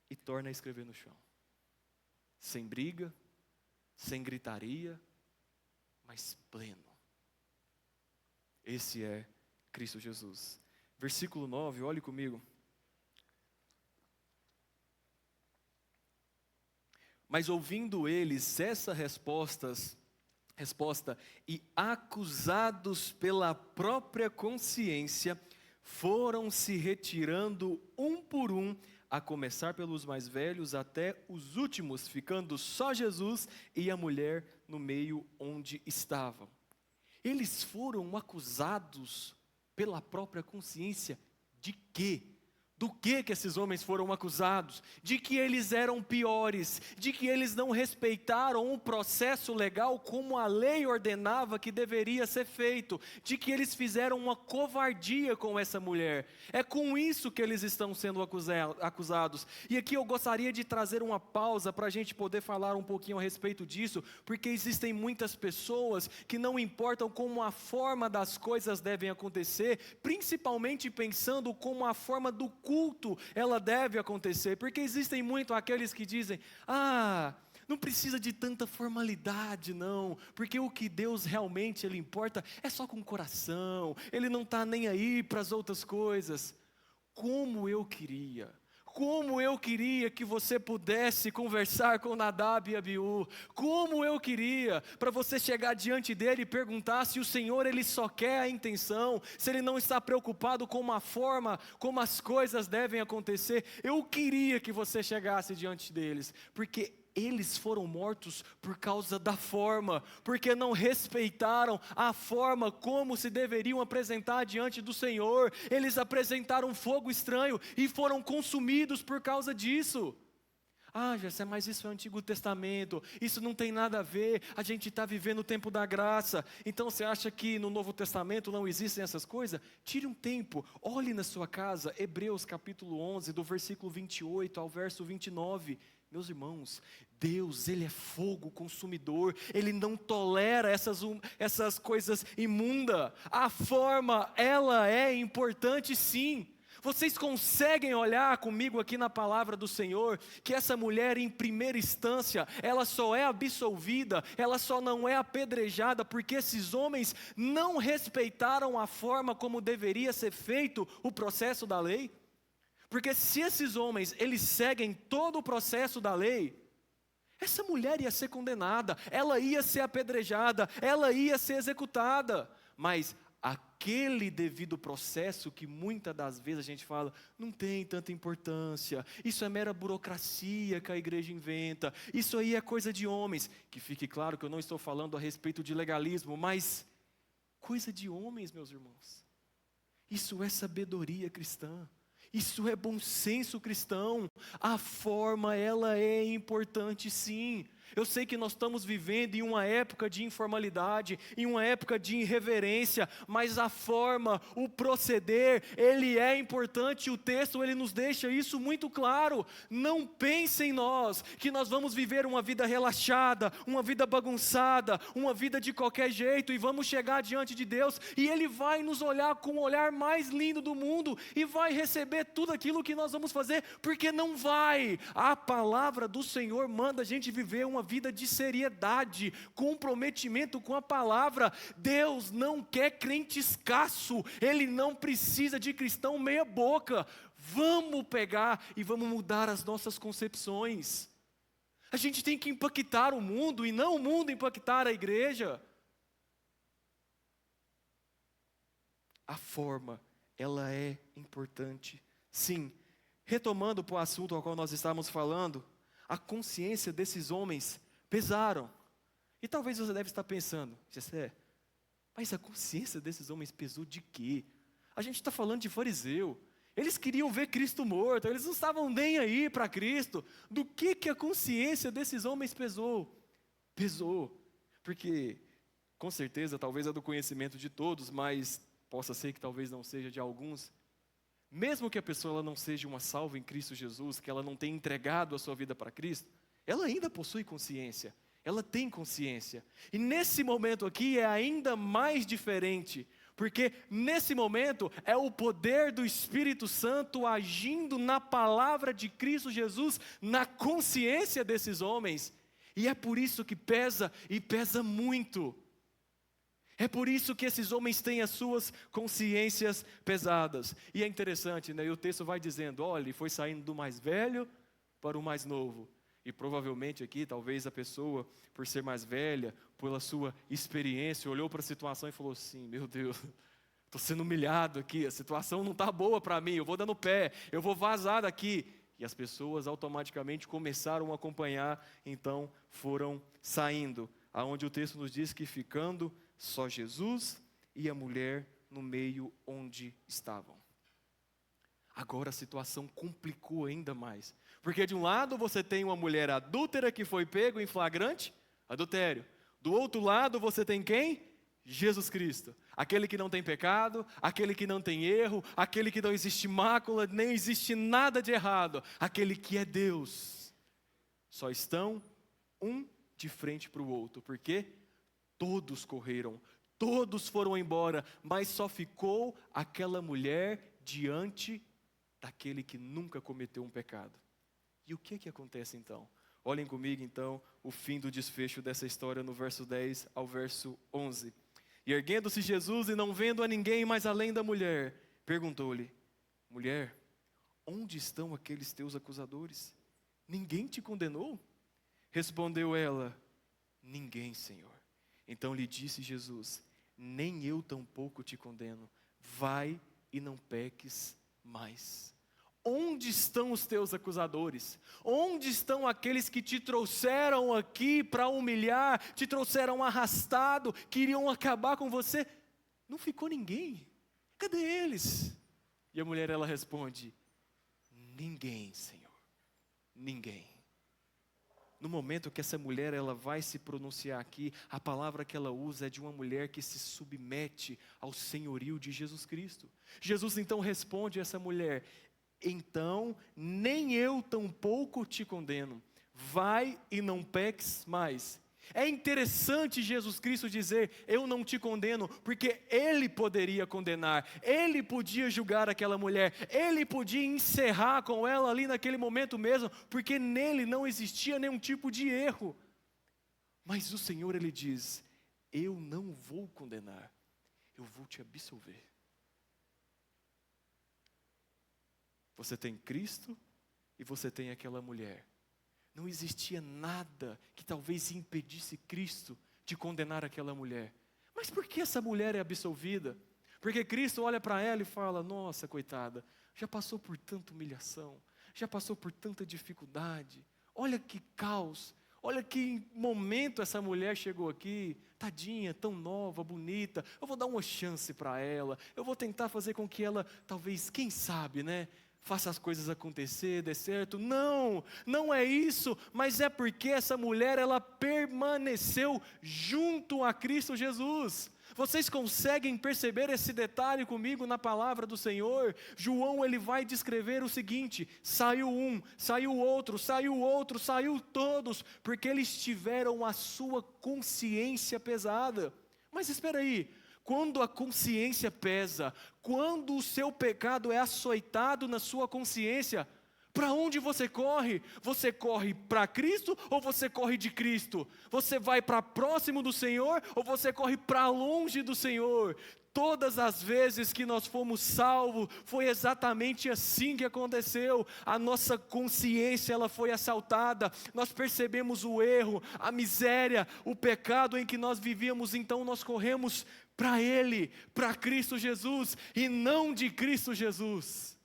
S1: e torna a escrever no chão. Sem briga, sem gritaria, mas pleno. Esse é Cristo Jesus. Versículo 9, olhe comigo. Mas ouvindo eles essa resposta e acusados pela própria consciência, foram se retirando um por um, a começar pelos mais velhos até os últimos, ficando só Jesus e a mulher no meio onde estavam. Eles foram acusados pela própria consciência de quê? Do que esses homens foram acusados? De que eles eram piores, de que eles não respeitaram o processo legal como a lei ordenava que deveria ser feito, de que eles fizeram uma covardia com essa mulher. É com isso que eles estão sendo acusados. E aqui eu gostaria de trazer uma pausa para a gente poder falar um pouquinho a respeito disso, porque existem muitas pessoas que não importam como a forma das coisas devem acontecer, principalmente pensando como a forma do culto ela deve acontecer, porque existem muito aqueles que dizem, não precisa de tanta formalidade não, porque o que Deus realmente Ele importa é só com o coração, Ele não está nem aí para as outras coisas. Como eu queria que você pudesse conversar com Nadab e Abiú. Como eu queria para você chegar diante dele e perguntar se o Senhor ele só quer a intenção, se ele não está preocupado com a forma como as coisas devem acontecer. Eu queria que você chegasse diante deles, porque eles foram mortos por causa da forma, porque não respeitaram a forma como se deveriam apresentar diante do Senhor. Eles apresentaram fogo estranho e foram consumidos por causa disso. Jessé, mas isso é o Antigo Testamento, isso não tem nada a ver, a gente está vivendo o tempo da graça, então você acha que no Novo Testamento não existem essas coisas? Tire um tempo, olhe na sua casa, Hebreus capítulo 11, do versículo 28 ao verso 29, meus irmãos, Deus, Ele é fogo consumidor, Ele não tolera essas coisas imundas. A forma, ela é importante sim. Vocês conseguem olhar comigo aqui na palavra do Senhor, que essa mulher em primeira instância, ela só é absolvida, ela só não é apedrejada, porque esses homens não respeitaram a forma como deveria ser feito o processo da lei? Porque se esses homens, eles seguem todo o processo da lei, essa mulher ia ser condenada, ela ia ser apedrejada, ela ia ser executada. Mas aquele devido processo que muitas das vezes a gente fala, não tem tanta importância, isso é mera burocracia que a igreja inventa, isso aí é coisa de homens. Que fique claro que eu não estou falando a respeito de legalismo, mas coisa de homens, meus irmãos. Isso é sabedoria cristã. Isso é bom senso cristão. A forma, ela é importante sim. Eu sei que nós estamos vivendo em uma época de informalidade, em uma época de irreverência, mas a forma, o proceder, ele é importante. O texto, ele nos deixa isso muito claro. Não pense em nós, que nós vamos viver uma vida relaxada, uma vida bagunçada, uma vida de qualquer jeito, e vamos chegar diante de Deus, e Ele vai nos olhar com o olhar mais lindo do mundo, e vai receber tudo aquilo que nós vamos fazer, porque não vai. A palavra do Senhor manda a gente viver uma vida de seriedade, comprometimento com a palavra. Deus não quer crente escasso, Ele não precisa de cristão meia boca. Vamos pegar e vamos mudar as nossas concepções. A gente tem que impactar o mundo e não o mundo impactar a igreja. A forma, ela é importante. Sim, retomando para o assunto ao qual nós estávamos falando, a consciência desses homens pesaram. E talvez você deve estar pensando, Jessé, mas a consciência desses homens pesou de quê? A gente está falando de fariseu. Eles queriam ver Cristo morto, eles não estavam nem aí para Cristo. Do que a consciência desses homens pesou? Pesou, porque com certeza, talvez é do conhecimento de todos, mas possa ser que talvez não seja de alguns. Mesmo que a pessoa ela não seja uma salva em Cristo Jesus, que ela não tenha entregado a sua vida para Cristo, ela ainda possui consciência, ela tem consciência. E nesse momento aqui é ainda mais diferente, porque nesse momento é o poder do Espírito Santo agindo na palavra de Cristo Jesus, na consciência desses homens. E é por isso que pesa, e pesa muito. É por isso que esses homens têm as suas consciências pesadas. E é interessante, né? E o texto vai dizendo, olha, ele foi saindo do mais velho para o mais novo. E provavelmente aqui, talvez a pessoa, por ser mais velha, pela sua experiência, olhou para a situação e falou assim, meu Deus, estou sendo humilhado aqui, a situação não está boa para mim, eu vou dando pé, eu vou vazar daqui. E as pessoas automaticamente começaram a acompanhar, então foram saindo. Aonde o texto nos diz que ficando só Jesus e a mulher no meio onde estavam. Agora a situação complicou ainda mais. Porque de um lado você tem uma mulher adúltera que foi pego em flagrante adultério. Do outro lado você tem quem? Jesus Cristo. Aquele que não tem pecado, aquele que não tem erro, aquele que não existe mácula, nem existe nada de errado. Aquele que é Deus. Só estão um de frente para o outro. Por quê? Todos correram, todos foram embora, mas só ficou aquela mulher diante daquele que nunca cometeu um pecado. E o que acontece então? Olhem comigo então o fim do desfecho dessa história no verso 10 ao verso 11. E erguendo-se Jesus e não vendo a ninguém mais além da mulher, perguntou-lhe, mulher, onde estão aqueles teus acusadores? Ninguém te condenou? Respondeu ela, ninguém, Senhor. Então lhe disse Jesus, nem eu tampouco te condeno, vai e não peques mais. Onde estão os teus acusadores? Onde estão aqueles que te trouxeram aqui para humilhar, te trouxeram arrastado, queriam acabar com você? Não ficou ninguém. Cadê eles? E a mulher ela responde, ninguém, Senhor, ninguém. No momento que essa mulher ela vai se pronunciar aqui, a palavra que ela usa é de uma mulher que se submete ao senhorio de Jesus Cristo. Jesus então responde a essa mulher, então nem eu tampouco te condeno, vai e não peques mais. É interessante Jesus Cristo dizer, eu não te condeno, porque Ele poderia condenar, Ele podia julgar aquela mulher, Ele podia encerrar com ela ali naquele momento mesmo, porque nele não existia nenhum tipo de erro. Mas o Senhor, Ele diz, eu não vou condenar, eu vou te absolver. Você tem Cristo e você tem aquela mulher. Não existia nada que talvez impedisse Cristo de condenar aquela mulher. Mas por que essa mulher é absolvida? Porque Cristo olha para ela e fala, nossa, coitada, já passou por tanta humilhação, já passou por tanta dificuldade, olha que caos, olha que momento essa mulher chegou aqui, tadinha, tão nova, bonita, eu vou dar uma chance para ela, eu vou tentar fazer com que ela, talvez, quem sabe, né? Faça as coisas acontecer, dê certo. Não, não é isso, mas é porque essa mulher, ela permaneceu junto a Cristo Jesus. Vocês conseguem perceber esse detalhe comigo na palavra do Senhor? João, ele vai descrever o seguinte, saiu um, saiu outro, saiu outro, saiu todos, porque eles tiveram a sua consciência pesada. Mas espera aí, quando a consciência pesa, quando o seu pecado é açoitado na sua consciência, para onde você corre? Você corre para Cristo ou você corre de Cristo? Você vai para próximo do Senhor ou você corre para longe do Senhor? Todas as vezes que nós fomos salvos, foi exatamente assim que aconteceu. A nossa consciência, ela foi assaltada, nós percebemos o erro, a miséria, o pecado em que nós vivíamos, então nós corremos para Ele, para Cristo Jesus, e não de Cristo Jesus.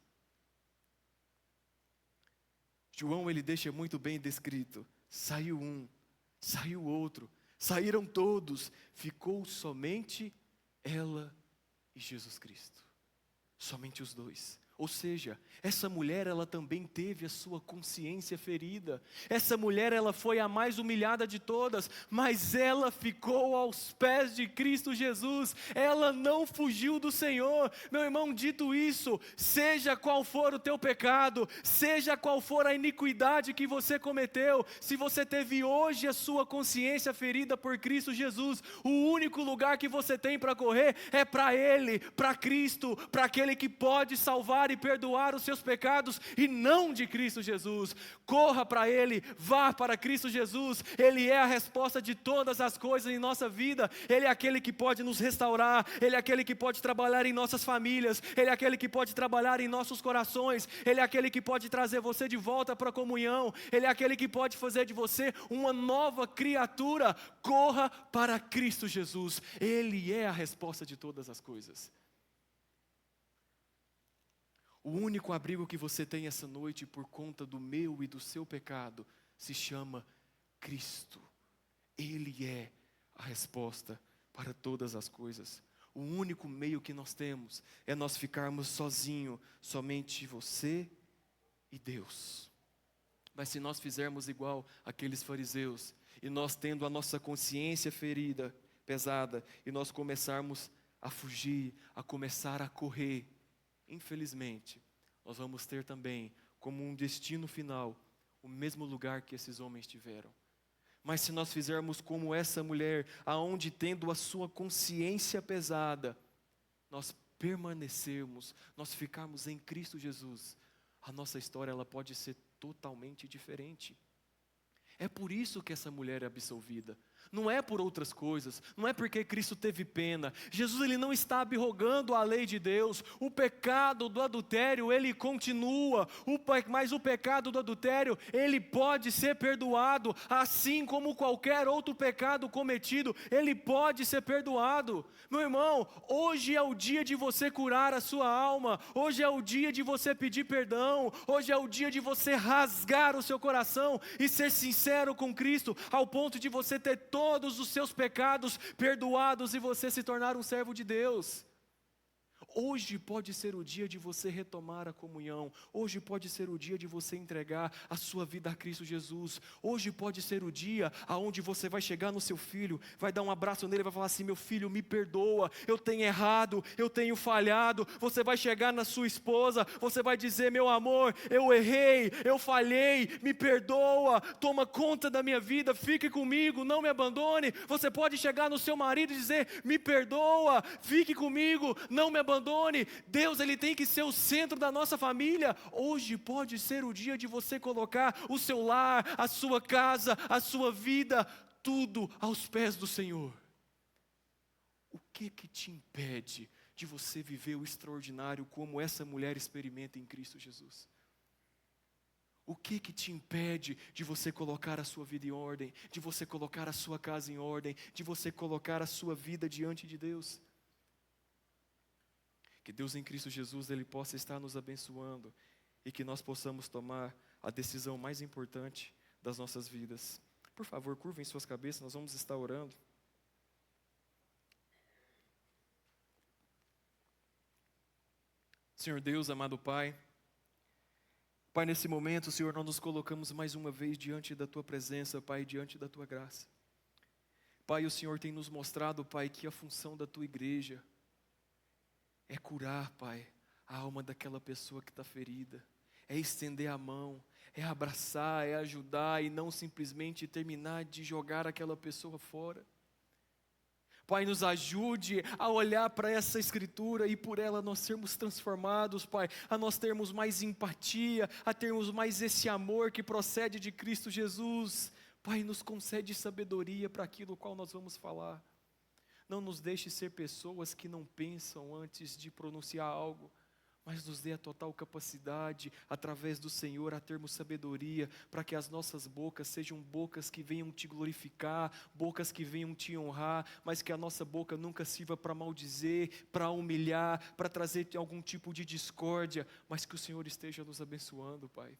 S1: João, ele deixa muito bem descrito: saiu um, saiu outro, saíram todos, ficou somente ela e Jesus Cristo, somente os dois. Ou seja, essa mulher, ela também teve a sua consciência ferida. Essa mulher, ela foi a mais humilhada de todas, mas ela ficou aos pés de Cristo Jesus. Ela não fugiu do Senhor. Meu irmão, dito isso, seja qual for o teu pecado, seja qual for a iniquidade que você cometeu, se você teve hoje a sua consciência ferida por Cristo Jesus, o único lugar que você tem para correr é para Ele, para Cristo, para aquele que pode salvar e perdoar os seus pecados, e não de Cristo Jesus. Corra para Ele, vá para Cristo Jesus. Ele é a resposta de todas as coisas em nossa vida. Ele é aquele que pode nos restaurar, Ele é aquele que pode trabalhar em nossas famílias, Ele é aquele que pode trabalhar em nossos corações, Ele é aquele que pode trazer você de volta para a comunhão, Ele é aquele que pode fazer de você uma nova criatura. Corra para Cristo Jesus, Ele é a resposta de todas as coisas. O único abrigo que você tem essa noite por conta do meu e do seu pecado se chama Cristo. Ele é a resposta para todas as coisas. O único meio que nós temos é nós ficarmos sozinhos, somente você e Deus. Mas se nós fizermos igual aqueles fariseus, e nós tendo a nossa consciência ferida, pesada, e nós começarmos a fugir, a começar a correr, infelizmente, nós vamos ter também, como um destino final, o mesmo lugar que esses homens tiveram. Mas se nós fizermos como essa mulher, aonde tendo a sua consciência pesada, nós permanecermos, nós ficarmos em Cristo Jesus, a nossa história, ela pode ser totalmente diferente. É por isso que essa mulher é absolvida. Não é por outras coisas, não é porque Cristo teve pena. Jesus, ele não está abrogando a lei de Deus. O pecado do adultério, ele continua. Mas o pecado do adultério, ele pode ser perdoado, assim como qualquer outro pecado cometido, ele pode ser perdoado. Meu irmão, hoje é o dia de você curar a sua alma. Hoje é o dia de você pedir perdão. Hoje é o dia de você rasgar o seu coração e ser sincero com Cristo, ao ponto de você ter todos os seus pecados perdoados e você se tornar um servo de Deus. Hoje pode ser o dia de você retomar a comunhão. Hoje pode ser o dia de você entregar a sua vida a Cristo Jesus. Hoje pode ser o dia aonde você vai chegar no seu filho, vai dar um abraço nele e vai falar assim: meu filho, me perdoa, eu tenho errado, eu tenho falhado. Você vai chegar na sua esposa, você vai dizer: meu amor, eu errei, eu falhei, me perdoa, toma conta da minha vida, fique comigo, não me abandone. Você pode chegar no seu marido e dizer: me perdoa, fique comigo, não me abandone. Deus, ele tem que ser o centro da nossa família. Hoje pode ser o dia de você colocar o seu lar, a sua casa, a sua vida, tudo aos pés do Senhor. O que te impede de você viver o extraordinário como essa mulher experimenta em Cristo Jesus? O que te impede de você colocar a sua vida em ordem, de você colocar a sua casa em ordem, de você colocar a sua vida diante de Deus? Que Deus em Cristo Jesus, ele possa estar nos abençoando e que nós possamos tomar a decisão mais importante das nossas vidas. Por favor, curvem suas cabeças, nós vamos estar orando. Senhor Deus, amado Pai, Pai, nesse momento, Senhor, nós nos colocamos mais uma vez diante da Tua presença, Pai, diante da Tua graça. Pai, o Senhor tem nos mostrado, Pai, que a função da Tua igreja é curar, Pai, a alma daquela pessoa que está ferida, é estender a mão, é abraçar, é ajudar e não simplesmente terminar de jogar aquela pessoa fora. Pai, nos ajude a olhar para essa escritura e por ela nós sermos transformados, Pai, a nós termos mais empatia, a termos mais esse amor que procede de Cristo Jesus. Pai, nos concede sabedoria para aquilo qual nós vamos falar. Não nos deixe ser pessoas que não pensam antes de pronunciar algo, mas nos dê a total capacidade, através do Senhor, a termos sabedoria, para que as nossas bocas sejam bocas que venham te glorificar, bocas que venham te honrar, mas que a nossa boca nunca sirva para maldizer, para humilhar, para trazer algum tipo de discórdia, mas que o Senhor esteja nos abençoando, Pai.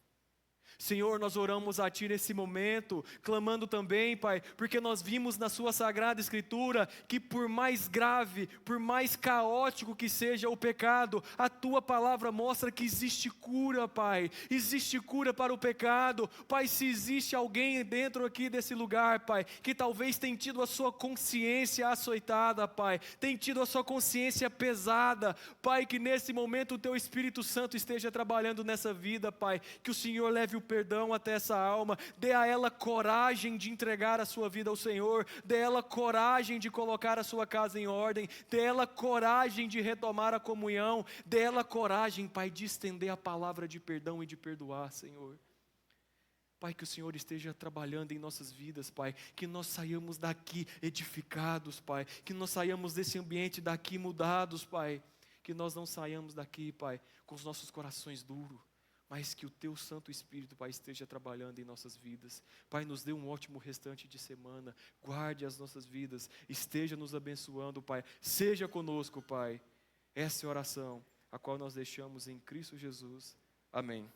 S1: Senhor, nós oramos a Ti nesse momento, clamando também, Pai, porque nós vimos na Sua Sagrada Escritura que por mais grave, por mais caótico que seja o pecado, a Tua palavra mostra que existe cura, Pai, existe cura para o pecado. Pai, se existe alguém dentro aqui desse lugar, Pai, que talvez tenha tido a sua consciência açoitada, Pai, tem tido a sua consciência pesada, Pai, que nesse momento o Teu Espírito Santo esteja trabalhando nessa vida, Pai, que o Senhor leve o perdão até essa alma, dê a ela coragem de entregar a sua vida ao Senhor, dê a ela coragem de colocar a sua casa em ordem, dê a ela coragem de retomar a comunhão, dê a ela coragem, Pai, de estender a palavra de perdão e de perdoar, Senhor. Pai, que o Senhor esteja trabalhando em nossas vidas, Pai, que nós saiamos daqui edificados, Pai, que nós saiamos desse ambiente daqui mudados, Pai, que nós não saiamos daqui, Pai, com os nossos corações duros, mas que o Teu Santo Espírito, Pai, esteja trabalhando em nossas vidas. Pai, nos dê um ótimo restante de semana, guarde as nossas vidas, esteja nos abençoando, Pai, seja conosco, Pai. Essa é a oração, a qual nós deixamos em Cristo Jesus. Amém.